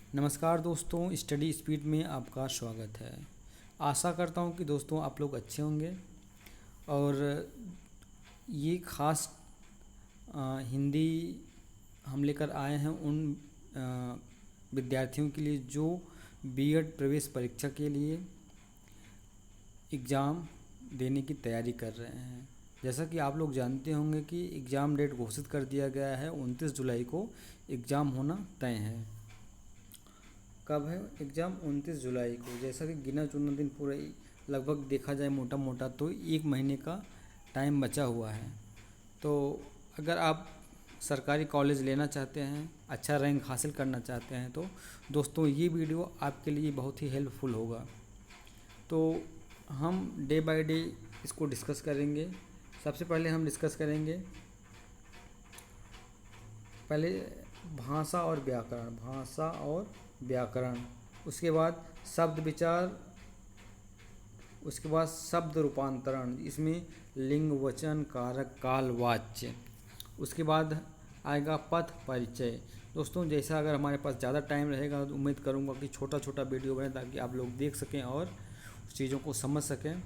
नमस्कार दोस्तों, study speed में आपका स्वागत है। आशा करता हूँ कि दोस्तों आप लोग अच्छे होंगे। और ये ख़ास हिंदी हम लेकर आए हैं उन विद्यार्थियों के लिए जो बीएड प्रवेश परीक्षा के लिए एग्ज़ाम देने की तैयारी कर रहे हैं। जैसा कि आप लोग जानते होंगे कि एग्ज़ाम डेट घोषित कर दिया गया है, 29 जुलाई को एग्ज़ाम होना तय है। कब है एग्ज़ाम? 29 जुलाई को। जैसा कि गिना चुना दिन पूरा लगभग देखा जाए मोटा मोटा तो 1 महीने का टाइम बचा हुआ है। तो अगर आप सरकारी कॉलेज लेना चाहते हैं, अच्छा रैंक हासिल करना चाहते हैं, तो दोस्तों ये वीडियो आपके लिए बहुत ही हेल्पफुल होगा। तो हम डे बाय डे इसको डिस्कस करेंगे। सबसे पहले हम डिस्कस करेंगे पहले भाषा और व्याकरण, उसके बाद शब्द विचार, उसके बाद शब्द रूपांतरण, इसमें लिंग, वचन, कारक, काल, वाच्य। उसके बाद आएगा पथ परिचय। दोस्तों जैसा अगर हमारे पास ज़्यादा टाइम रहेगा तो उम्मीद करूँगा कि छोटा छोटा वीडियो बने ताकि आप लोग देख सकें और उस चीज़ों को समझ सकें।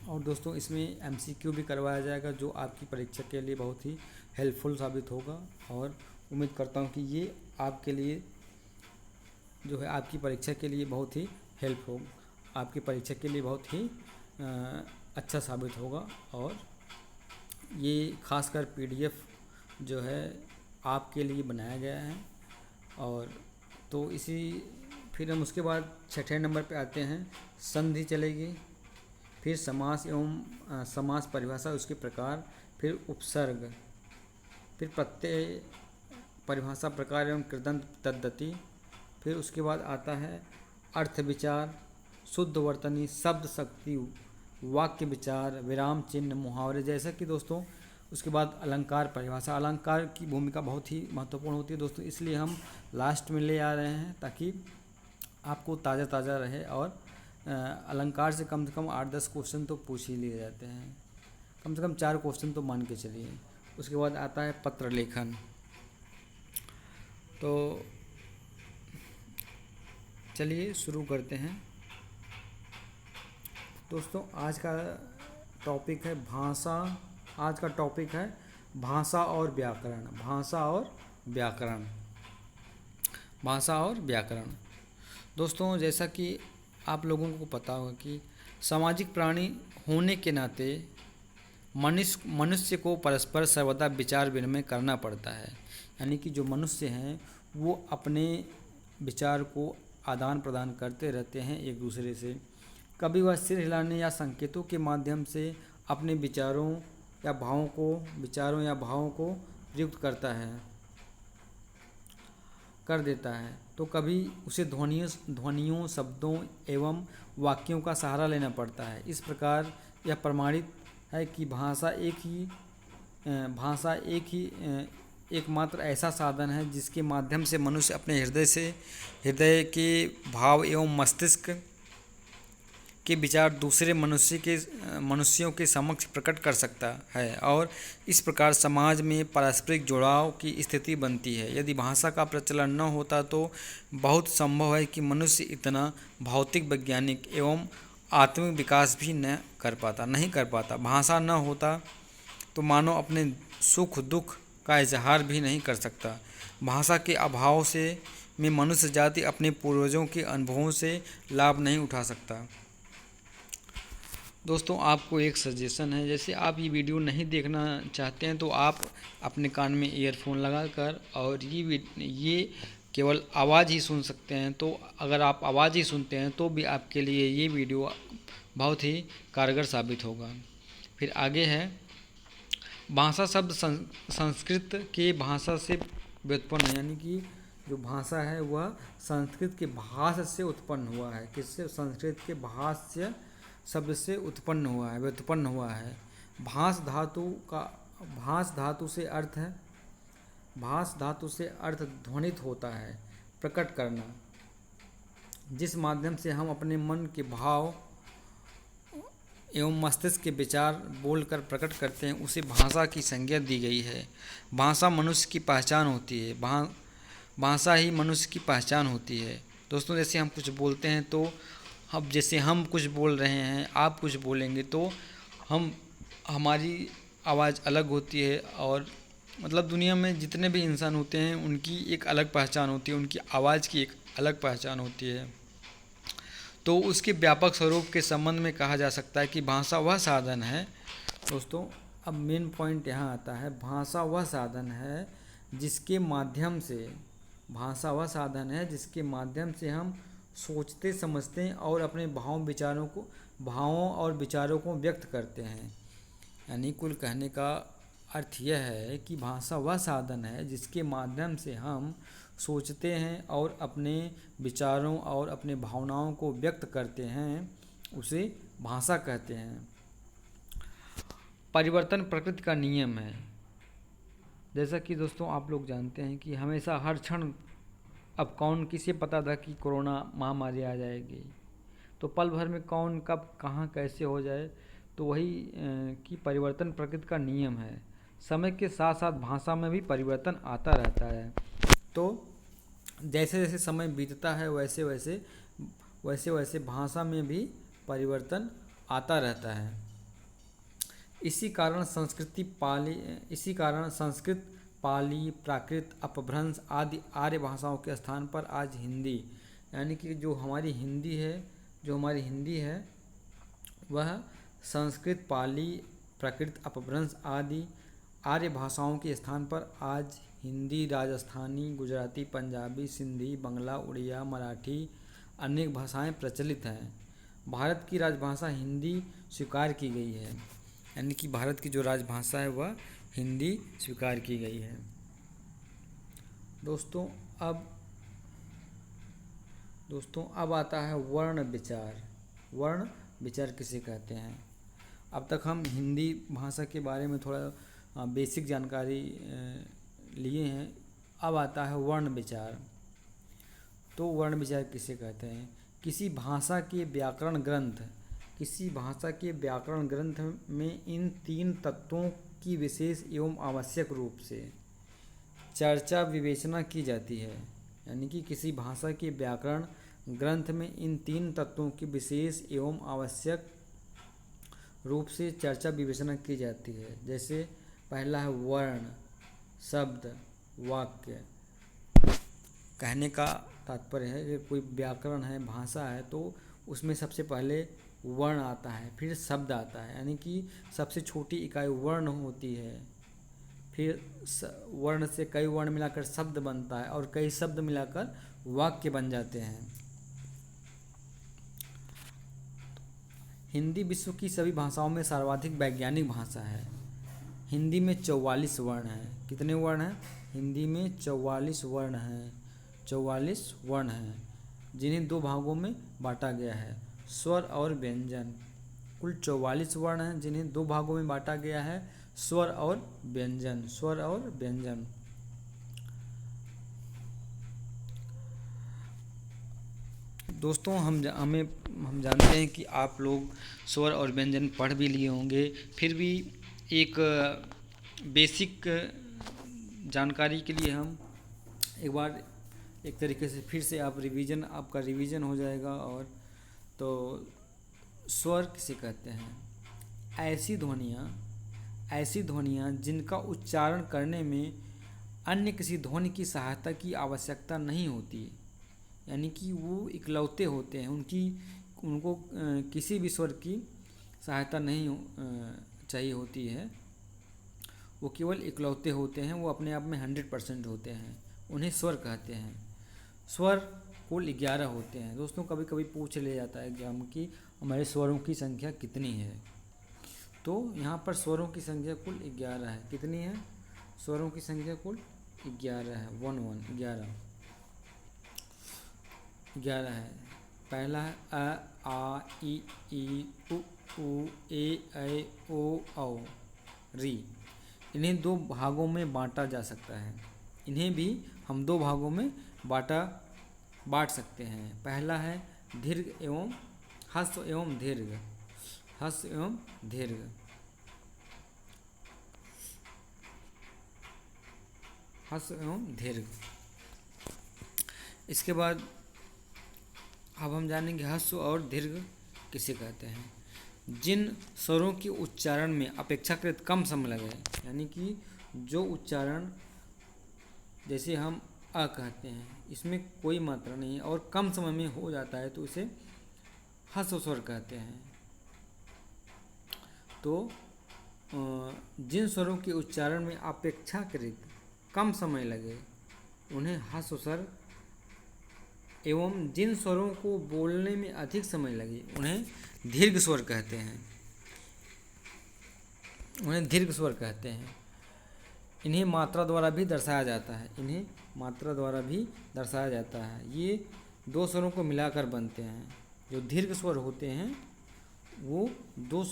और दोस्तों इसमें एमसीक्यू भी करवाया जाएगा जो आपकी परीक्षा के लिए बहुत ही हेल्पफुल साबित होगा। और उम्मीद करता हूँ कि ये आपके लिए जो है आपकी परीक्षा के लिए बहुत ही हेल्प हो, आपकी परीक्षा के लिए बहुत ही अच्छा साबित होगा। और ये खासकर पीडीएफ जो है आपके लिए बनाया गया है। और तो इसी फिर हम उसके बाद छठे नंबर पे आते हैं, संधि चलेगी, फिर समास एवं समास परिभाषा, उसके प्रकार, फिर उपसर्ग, फिर प्रत्यय परिभाषा, प्रकार एवं कृदंत पद्धति, फिर उसके बाद आता है अर्थ विचार, शुद्ध वर्तनी, शब्द शक्ति, वाक्य विचार, विराम चिन्ह, मुहावरे। जैसा कि दोस्तों उसके बाद अलंकार परिभाषा। अलंकार की भूमिका बहुत ही महत्वपूर्ण होती है दोस्तों, इसलिए हम लास्ट में ले आ रहे हैं ताकि आपको ताज़ा ताज़ा रहे। और अलंकार से कम 8-10 क्वेश्चन तो पूछ ही लिए जाते हैं, कम से कम 4 क्वेश्चन तो मान के चलिए। उसके बाद आता है पत्र लेखन। तो चलिए शुरू करते हैं। दोस्तों आज का टॉपिक है भाषा। आज का टॉपिक है भाषा और व्याकरण। भाषा और व्याकरण। दोस्तों जैसा कि आप लोगों को पता होगा कि सामाजिक प्राणी होने के नाते मनुष्य को परस्पर सर्वदा विचार विनिमय करना पड़ता है। यानी कि जो मनुष्य हैं वो अपने विचार को आदान प्रदान करते रहते हैं एक दूसरे से। कभी वह सिर हिलाने या संकेतों के माध्यम से अपने विचारों या भावों को प्रयुक्त कर देता है, तो कभी उसे ध्वनियों, शब्दों एवं वाक्यों का सहारा लेना पड़ता है। इस प्रकार यह प्रमाणित है कि भाषा एकमात्र ऐसा साधन है जिसके माध्यम से मनुष्य अपने हृदय के भाव एवं मस्तिष्क के विचार दूसरे मनुष्यों के समक्ष प्रकट कर सकता है। और इस प्रकार समाज में पारस्परिक जुड़ाव की स्थिति बनती है। यदि भाषा का प्रचलन न होता तो बहुत संभव है कि मनुष्य इतना भौतिक, वैज्ञानिक एवं आत्मिक विकास भी नहीं कर पाता। भाषा न होता तो मानव अपने सुख दुख का इजहार भी नहीं कर सकता। भाषा के अभाव में मनुष्य जाति अपने पूर्वजों के अनुभवों से लाभ नहीं उठा सकता। दोस्तों आपको एक सजेशन है, जैसे आप ये वीडियो नहीं देखना चाहते हैं तो आप अपने कान में ईयरफोन लगाकर और ये केवल आवाज़ ही सुन सकते हैं। तो अगर आप आवाज़ ही सुनते हैं तो भी आपके लिए ये वीडियो बहुत ही कारगर साबित होगा। फिर आगे है भाषा शब्द संस्कृत के भाषा से व्युत्पन्न है। यानी कि जो भाषा है वह संस्कृत के भाष्य से उत्पन्न हुआ है। किससे? संस्कृत के भाष्य शब्द से व्युत्पन्न हुआ है। भास धातु से अर्थ ध्वनित होता है, प्रकट करना, जिस माध्यम से हम अपने मन के भाव एवं मस्तिष्क के विचार बोलकर प्रकट करते हैं, उसे भाषा की संज्ञा दी गई है। भाषा मनुष्य की पहचान होती है। भाषा ही मनुष्य की पहचान होती है। दोस्तों जैसे हम कुछ बोलते हैं तो अब जैसे हम कुछ बोल रहे हैं, आप कुछ बोलेंगे तो हम हमारी आवाज़ अलग होती है, और मतलब दुनिया में जितने भी इंसान होते हैं उनकी एक अलग पहचान होती है, उनकी आवाज़ की एक अलग पहचान होती है। तो उसके व्यापक स्वरूप के संबंध में कहा जा सकता है कि भाषा वह साधन है। दोस्तों अब मेन पॉइंट यहाँ आता है, भाषा वह साधन है जिसके माध्यम से भाषा वह साधन है जिसके माध्यम से हम सोचते समझते हैं और अपने भावों और विचारों को व्यक्त करते हैं। यानी कुल कहने का अर्थ यह है कि भाषा वह साधन है जिसके माध्यम से हम सोचते हैं और अपने विचारों और अपने भावनाओं को व्यक्त करते हैं, उसे भाषा कहते हैं। परिवर्तन प्रकृति का नियम है। जैसा कि दोस्तों आप लोग जानते हैं कि हमेशा हर क्षण, अब कौन किसे पता था कि कोरोना महामारी आ जाएगी, तो पल भर में कौन कब कहाँ कैसे हो जाए। तो वही कि परिवर्तन प्रकृति का नियम है। समय के साथ साथ भाषा में भी परिवर्तन आता रहता है। तो जैसे जैसे समय बीतता है वैसे वैसे भाषा में भी परिवर्तन आता रहता है। इसी कारण संस्कृत, पाली, प्राकृत, अपभ्रंश आदि आर्य भाषाओं के स्थान पर आज हिंदी, यानी कि जो हमारी हिंदी है वह संस्कृत, पाली, प्राकृत, अपभ्रंश आदि आर्य भाषाओं के स्थान पर आज हिंदी, राजस्थानी, गुजराती, पंजाबी, सिंधी, बंगला, उड़िया, मराठी अनेक भाषाएं प्रचलित हैं। भारत की राजभाषा हिंदी स्वीकार की गई है, यानी कि भारत की जो राजभाषा है वह हिंदी स्वीकार की गई है। दोस्तों अब आता है वर्ण विचार। वर्ण विचार किसे कहते हैं? अब तक हम हिंदी भाषा के बारे में थोड़ा बेसिक जानकारी लिए हैं। अब आता है वर्ण विचार। तो वर्ण विचार किसे कहते हैं? किसी भाषा के व्याकरण ग्रंथ में इन तीन तत्वों की विशेष एवं आवश्यक रूप से चर्चा विवेचना की जाती है। यानी कि किसी भाषा के व्याकरण ग्रंथ में इन तीन तत्वों की विशेष एवं आवश्यक रूप से चर्चा विवेचना की जाती है। जैसे पहला है वर्ण, शब्द, वाक्य। कहने का तात्पर्य है कि कोई व्याकरण है, भाषा है, तो उसमें सबसे पहले वर्ण आता है, फिर शब्द आता है, यानी कि सबसे छोटी इकाई वर्ण होती है। फिर वर्ण से कई वर्ण मिलाकर शब्द बनता है और कई शब्द मिलाकर वाक्य बन जाते हैं। हिंदी विश्व की सभी भाषाओं में सर्वाधिक वैज्ञानिक भाषा है। हिंदी में 44 वर्ण हैं। कितने वर्ण हैं? हिंदी में 44 वर्ण हैं। 44 वर्ण हैं जिन्हें दो भागों में बांटा गया है, स्वर और व्यंजन। कुल 44 वर्ण हैं जिन्हें दो भागों में बांटा गया है, स्वर और व्यंजन। दोस्तों हम जानते हैं कि आप लोग स्वर और व्यंजन पढ़ भी लिए होंगे, फिर भी एक बेसिक जानकारी के लिए हम एक बार एक तरीके से फिर से आपका रिवीजन हो जाएगा। और तो स्वर किसे कहते हैं? ऐसी ध्वनियाँ जिनका उच्चारण करने में अन्य किसी ध्वनि की सहायता की आवश्यकता नहीं होती, यानी कि वो इकलौते होते हैं, उनको किसी भी स्वर की सहायता नहीं चाहिए होती है, वो केवल इकलौते होते हैं, वो अपने आप में 100% होते हैं, उन्हें स्वर कहते हैं। स्वर कुल 11 होते हैं। दोस्तों कभी कभी पूछ लिया जाता है एग्जाम की हमारे स्वरों की संख्या कितनी है, तो यहाँ पर स्वरों की संख्या कुल 11 है। कितनी है? स्वरों की संख्या कुल 11 है। 11 है। पहला है अ, आ, ई, उ, ए, ऐ, ओ, औ, री। इन्हें दो भागों में बांटा जा सकता है। इन्हें भी हम दो भागों में बांट सकते हैं। पहला है दीर्घ एवं ह्रस्व एवं दीर्घ। इसके बाद अब हम जानेंगे ह्रस्व और दीर्घ किसे कहते हैं। जिन स्वरों के उच्चारण में अपेक्षाकृत कम समय लगे, यानी कि जो उच्चारण, जैसे हम अ कहते हैं, इसमें कोई मात्रा नहीं है और कम समय में हो जाता है तो इसे ह्रस्व स्वर कहते हैं। तो जिन स्वरों के उच्चारण में अपेक्षाकृत कम समय लगे उन्हें ह्रस्व स्वर, एवं जिन स्वरों को बोलने में अधिक समय लगे उन्हें दीर्घ स्वर कहते हैं। उन्हें दीर्घ स्वर कहते हैं। इन्हें मात्रा द्वारा भी दर्शाया जाता है। इन्हें मात्रा द्वारा भी दर्शाया जाता है। ये दो स्वरों को मिलाकर बनते हैं। जो दीर्घ स्वर होते हैं वो दो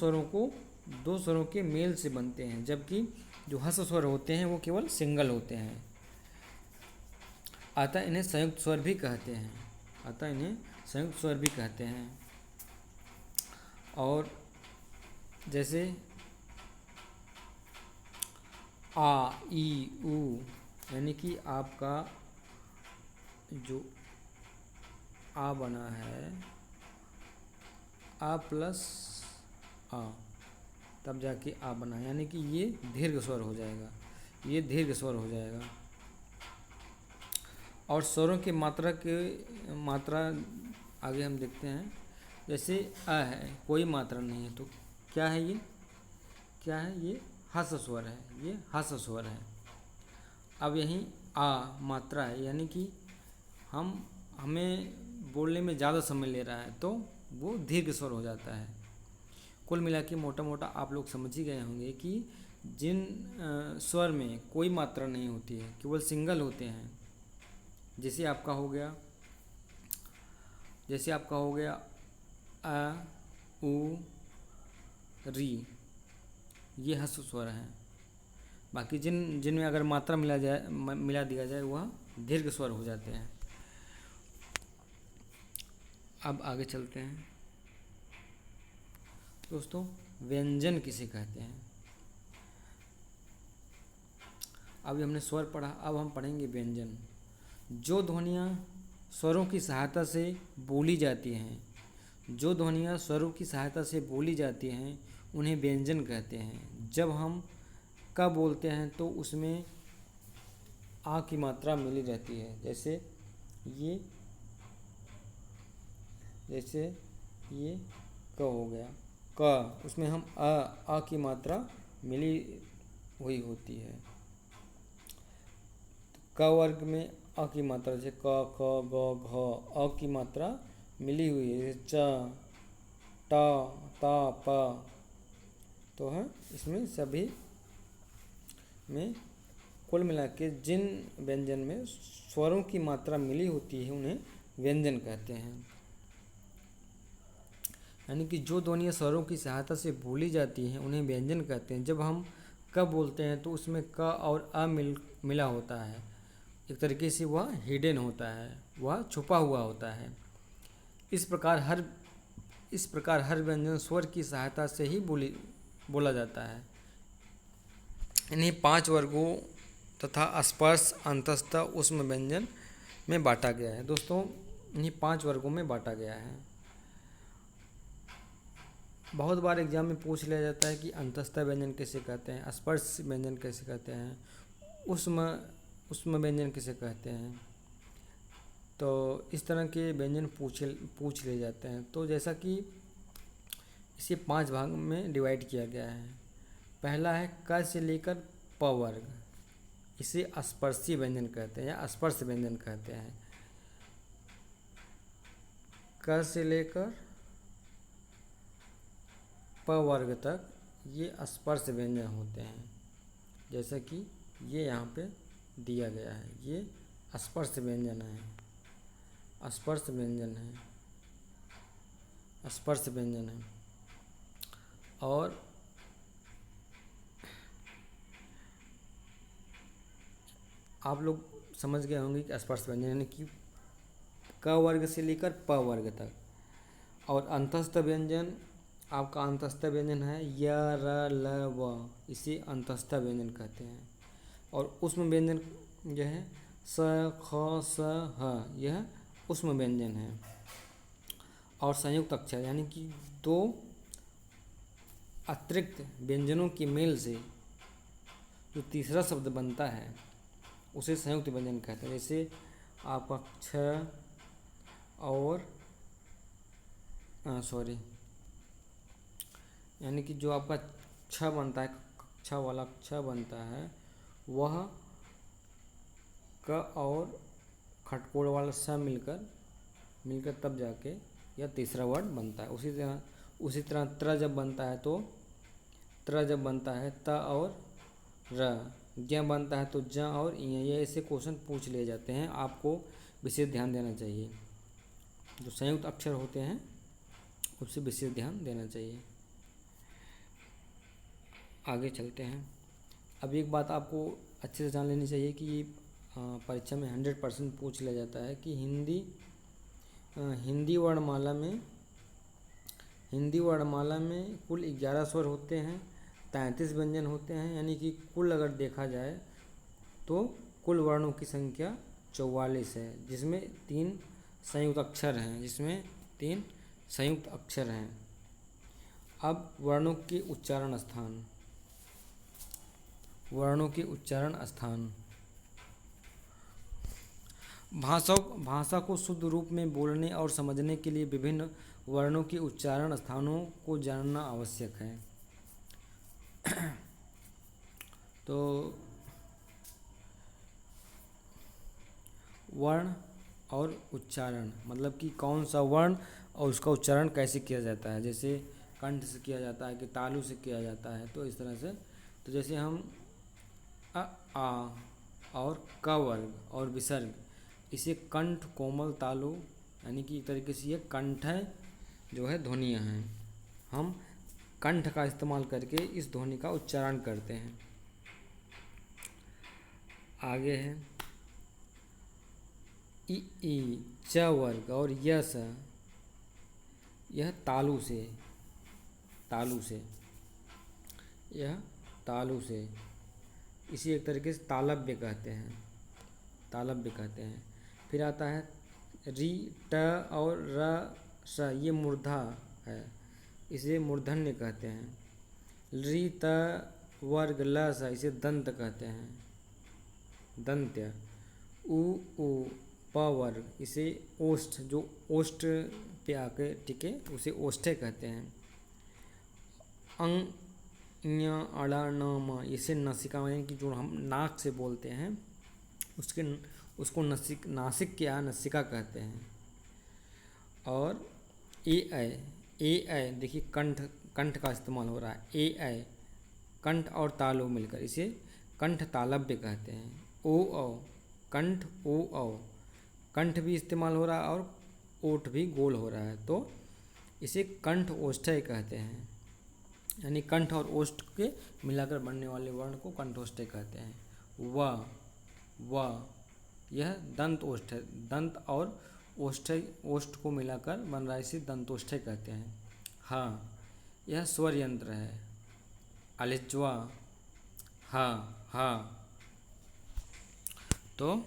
स्वरों के मेल से बनते हैं, जबकि जो ह्रस्व स्वर होते हैं वो केवल सिंगल होते हैं। अतः इन्हें संयुक्त स्वर भी कहते हैं। और जैसे आ, ई, उ, यानी कि आपका जो आ बना है, आ प्लस आ, तब जाके आ बना, यानी कि ये दीर्घ स्वर हो जाएगा। और स्वरों की मात्रा आगे हम देखते हैं। जैसे अ है, कोई मात्रा नहीं है, तो क्या है ये ह्रस्व स्वर है। अब यहीं आ मात्रा है, यानी कि हमें बोलने में ज़्यादा समय ले रहा है तो वो दीर्घ स्वर हो जाता है। कुल मिला के मोटा मोटा आप लोग समझ ही गए होंगे कि जिन स्वर में कोई मात्रा नहीं होती है, केवल सिंगल होते हैं, जैसे आपका हो गया अ, उ, री, ये ह्रस्व स्वर हैं। बाकी जिनमें अगर मात्रा मिला दिया जाए वह दीर्घ स्वर हो जाते हैं। अब आगे चलते हैं दोस्तों, व्यंजन किसे कहते हैं। अभी हमने स्वर पढ़ा, अब हम पढ़ेंगे व्यंजन। जो ध्वनियाँ स्वरों की सहायता से बोली जाती हैं उन्हें व्यंजन कहते हैं। जब हम क बोलते हैं तो उसमें आ की मात्रा मिली रहती है। जैसे ये क हो गया, क, उसमें हम आ की मात्रा मिली हुई होती है। क वर्ग में अ की मात्रा, जैसे क, ख, ग, घ, अ की मात्रा मिली हुई है। जैसे च, ट, त, प, तो है इसमें सभी में कुल मिला के जिन व्यंजन में स्वरों की मात्रा मिली होती है उन्हें व्यंजन कहते हैं। यानी कि जो ध्वनियाँ स्वरों की सहायता से बोली जाती हैं उन्हें व्यंजन कहते हैं। जब हम क बोलते हैं तो उसमें क और अ मिला होता है। एक तरीके से वह हिडन होता है, वह छुपा हुआ होता है। इस प्रकार हर व्यंजन स्वर की सहायता से ही बोला जाता है। इन्हीं 5 वर्गों तथा स्पर्श, अंतस्थ, ऊष्म व्यंजन में बांटा गया है। दोस्तों, इन्हीं 5 वर्गों में बांटा गया है। बहुत बार एग्जाम में पूछ लिया जाता है कि अंतस्थ व्यंजन कैसे कहते हैं, स्पर्श व्यंजन कैसे कहते हैं, ऊष्म व्यंजन किसे कहते हैं। तो इस तरह के व्यंजन पूछ लिए जाते हैं। तो जैसा कि इसे 5 भाग में डिवाइड किया गया है। पहला है क से लेकर प वर्ग, इसे स्पर्शी व्यंजन कहते हैं या स्पर्श व्यंजन कहते हैं। क से लेकर प वर्ग तक ये स्पर्श व्यंजन होते हैं। जैसा कि ये यहाँ पे दिया गया है, ये स्पर्श व्यंजन है। और आप लोग समझ गए होंगे कि स्पर्श व्यंजन यानी कि क वर्ग से लेकर प वर्ग तक। और अंतस्थ व्यंजन, आपका अंतस्थ व्यंजन है य, र, ल, व, इसे अंतस्थ व्यंजन कहते हैं। और ऊष्म व्यंजन जो है स, ख, स, ह यह ऊष्म व्यंजन है। और संयुक्त अक्षर यानी कि दो अतिरिक्त व्यंजनों के मेल से जो तीसरा शब्द बनता है उसे संयुक्त व्यंजन कहते हैं। जैसे आपका क्ष और सॉरी यानी कि जो आपका क्ष बनता है, क्ष वाला क्ष बनता है वह क और खटकोड़ वाला स मिलकर तब जाके यह तीसरा वर्ड बनता है। उसी तरह त्र जब बनता है तो त और र, ज्ञ बनता है तो ज और इ। ये ऐसे क्वेश्चन पूछ लिए जाते हैं, आपको विशेष ध्यान देना चाहिए। जो संयुक्त अक्षर होते हैं उससे विशेष ध्यान देना चाहिए। आगे चलते हैं। अब एक बात आपको अच्छे से जान लेनी चाहिए कि परीक्षा में 100% पूछ लिया जाता है कि हिंदी वर्णमाला में कुल 11 स्वर होते हैं, 33 व्यंजन होते हैं। यानी कि कुल अगर देखा जाए तो कुल वर्णों की संख्या 44 है, जिसमें 3 संयुक्त अक्षर हैं। अब वर्णों के उच्चारण स्थान। भाषा को शुद्ध रूप में बोलने और समझने के लिए विभिन्न वर्णों के उच्चारण स्थानों को जानना आवश्यक है। तो वर्ण और उच्चारण मतलब कि कौन सा वर्ण और उसका उच्चारण कैसे किया जाता है। जैसे कंठ से किया जाता है कि तालु से किया जाता है, तो इस तरह से। तो जैसे हम अ, आ और क वर्ग और विसर्ग, इसे कंठ, कोमल, तालु यानी कि एक तरीके से ये कंठ जो है ध्वनियाँ हैं। हम कंठ का इस्तेमाल करके इस ध्वनि का उच्चारण करते हैं। आगे है ई, च वर्ग और यस, यह तालु से इसी एक तरीके से तालव्य कहते हैं। फिर आता है री, ट और र, स, ये मूर्धा है, इसे मूर्धन्य कहते हैं। री, त वर्ग, ल, स, इसे दंत कहते हैं, दंत्य। उ, प वर्ग, इसे ओष्ठ, जो ओष्ठ पे आके टिके उसे ओष्ठे कहते हैं। अंग, ञ, अड़ा, न, म, इसे नसिका यानी कि जो हम नाक से बोलते हैं उसको नासिक क्या नसिका कहते हैं। और ए देखिए कंठ का इस्तेमाल हो रहा है। कंठ और तालु मिलकर इसे कंठ तालव्य कहते हैं। कंठ, कंठ भी इस्तेमाल हो रहा है और ओठ भी गोल हो रहा है, तो इसे कंठ ओष्ठ्य कहते हैं। यानी कंठ और ओष्ठ के मिलाकर बनने वाले वर्ण को कंठोष्ठ्य कहते हैं। व यह दंत ओष्ठ है, दंत और ओष्ठ को मिलाकर बन रहा है, इसे दंतोष्ठ्य कहते हैं। हाँ, यह स्वर यंत्र है, अलिज्वा, हाँ। तो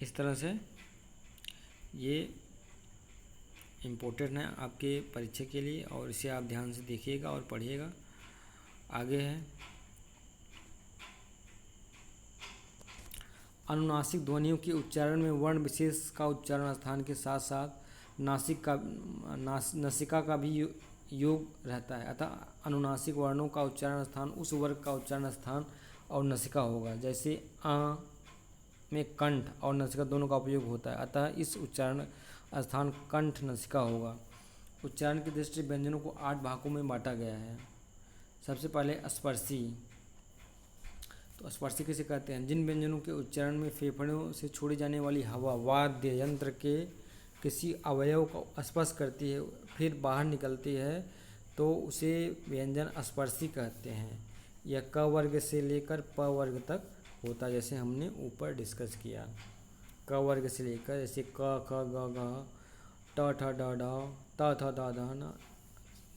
इस तरह से ये इम्पोर्टेंट है आपके परीक्षा के लिए, और इसे आप ध्यान से देखिएगा और पढ़िएगा। आगे है अनुनासिक ध्वनियों के उच्चारण में वर्ण विशेष का उच्चारण स्थान के साथ साथ नासिका का भी योग रहता है। अतः अनुनासिक वर्णों का उच्चारण स्थान उस वर्ग का उच्चारण स्थान और नसिका होगा। जैसे आ में कंठ और नसिका दोनों का उपयोग होता है, अतः इस उच्चारण स्थान कंठ नसिका होगा। उच्चारण की दृष्टि व्यंजनों को 8 भागों में बांटा गया है। सबसे पहले स्पर्शी। तो स्पर्शी किसे कहते हैं? जिन व्यंजनों के उच्चारण में फेफड़ों से छोड़ी जाने वाली हवा वाद्य यंत्र के किसी अवयव को स्पर्श करती है फिर बाहर निकलती है, तो उसे व्यंजन स्पर्शी कहते हैं। यह क वर्ग से लेकर प वर्ग तक होता है, जैसे हमने ऊपर डिस्कस किया। क वर्ग से लेकर जैसे क, ख, ग, घ, ट, ठ, ड, ढ, त, थ, द, ध, न,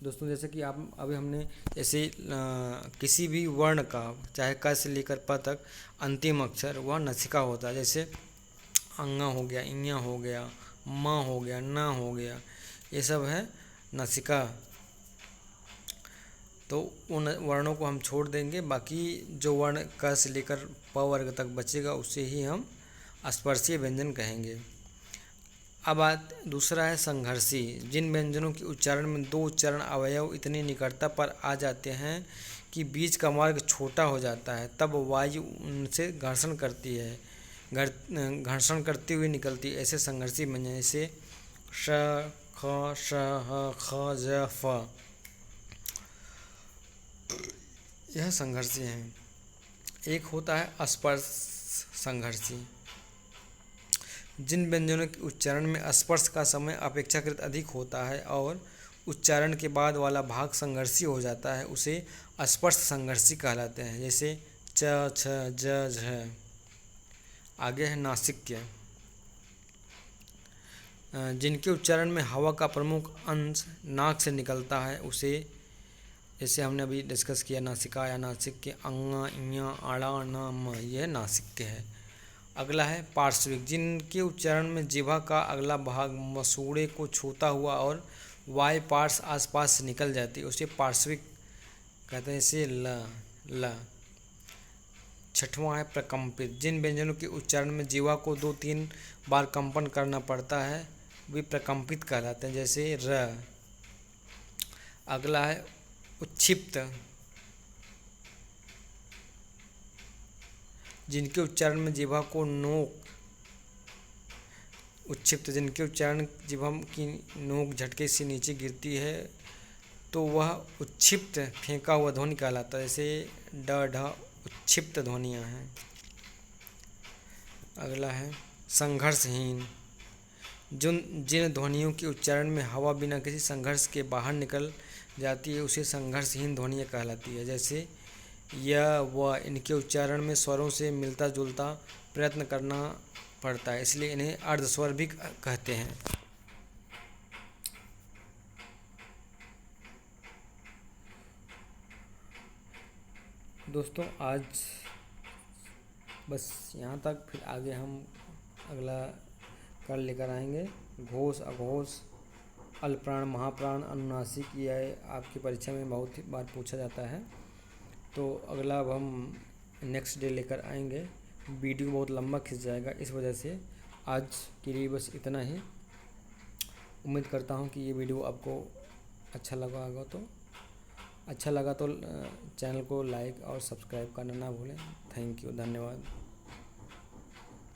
दोस्तों जैसे कि आप अभी हमने जैसे किसी भी वर्ण का चाहे क से लेकर प तक अंतिम अक्षर वह नसिका होता है। जैसे अंगा हो गया, इया हो गया, म हो गया, न हो गया, ये सब है नसिका। तो उन वर्णों को हम छोड़ देंगे, बाकी जो वर्ण क से लेकर प वर्ग तक बचेगा उसे ही हम स्पर्शीय व्यंजन कहेंगे। अब दूसरा है संघर्षी। जिन व्यंजनों के उच्चारण में दो उच्चारण अवयव इतनी निकटता पर आ जाते हैं कि बीच का मार्ग छोटा हो जाता है, तब वायु उनसे घर्षण करती है, घर्षण करती हुई निकलती है। ऐसे संघर्षी व्यंजन जैसे श, ख, श, ह, ख, ज, फ, यह संघर्षी हैं। एक होता है अस्पर्श संघर्षी। जिन व्यंजनों के उच्चारण में स्पर्श का समय अपेक्षाकृत अधिक होता है और उच्चारण के बाद वाला भाग संघर्षी हो जाता है, उसे स्पर्श संघर्षी कहलाते हैं। जैसे च, छ, ज, झ। आगे है नासिक्य। जिनके उच्चारण में हवा का प्रमुख अंश नाक से निकलता है, उसे जैसे हमने अभी डिस्कस किया नासिका या नासिक्य, अंगा, इया, आड़ा, न, म, यह नासिक्य है। अगला है पार्श्विक। जिनके उच्चारण में जिह्वा का अगला भाग मसूड़े को छूता हुआ और वाय पार्श्व आसपास से निकल जाती है, उसे पार्श्विक कहते हैं। इसे ल। छठवां है प्रकंपित। जिन व्यंजनों के उच्चारण में जिह्वा को 2-3 बार कंपन करना पड़ता है, वे प्रकंपित कहलाते हैं। जैसे र। अगला है उच्छिप्त। जिनके उच्चारण में जिह्वा को नोक उच्छिप्त जिनके उच्चारण जिह्वा की नोक झटके से नीचे गिरती है, तो वह उच्छिप्त फेंका हुआ ध्वनि कहलाता है। जैसे ड, ढ उच्छिप्त ध्वनियाँ हैं। अगला है संघर्षहीन। जिन ध्वनियों के उच्चारण में हवा बिना किसी संघर्ष के बाहर निकल जाती है, उसे संघर्षहीन ध्वनियाँ कहलाती है। जैसे य, व, इनके उच्चारण में स्वरों से मिलता जुलता प्रयत्न करना पड़ता है, इसलिए इन्हें अर्धस्वर भी कहते हैं। दोस्तों आज बस यहाँ तक, फिर आगे हम अगला कल लेकर आएंगे। घोष, अघोष, अल्पप्राण, महाप्राण, अनुनासिक, यह आपकी परीक्षा में बहुत ही बार पूछा जाता है। तो अगला अब हम नेक्स्ट डे लेकर आएंगे। वीडियो बहुत लंबा खिंच जाएगा, इस वजह से आज के लिए बस इतना ही। उम्मीद करता हूँ कि ये वीडियो आपको अच्छा लगा होगा। तो अच्छा लगा तो चैनल को लाइक और सब्सक्राइब करना ना भूलें। थैंक यू, धन्यवाद।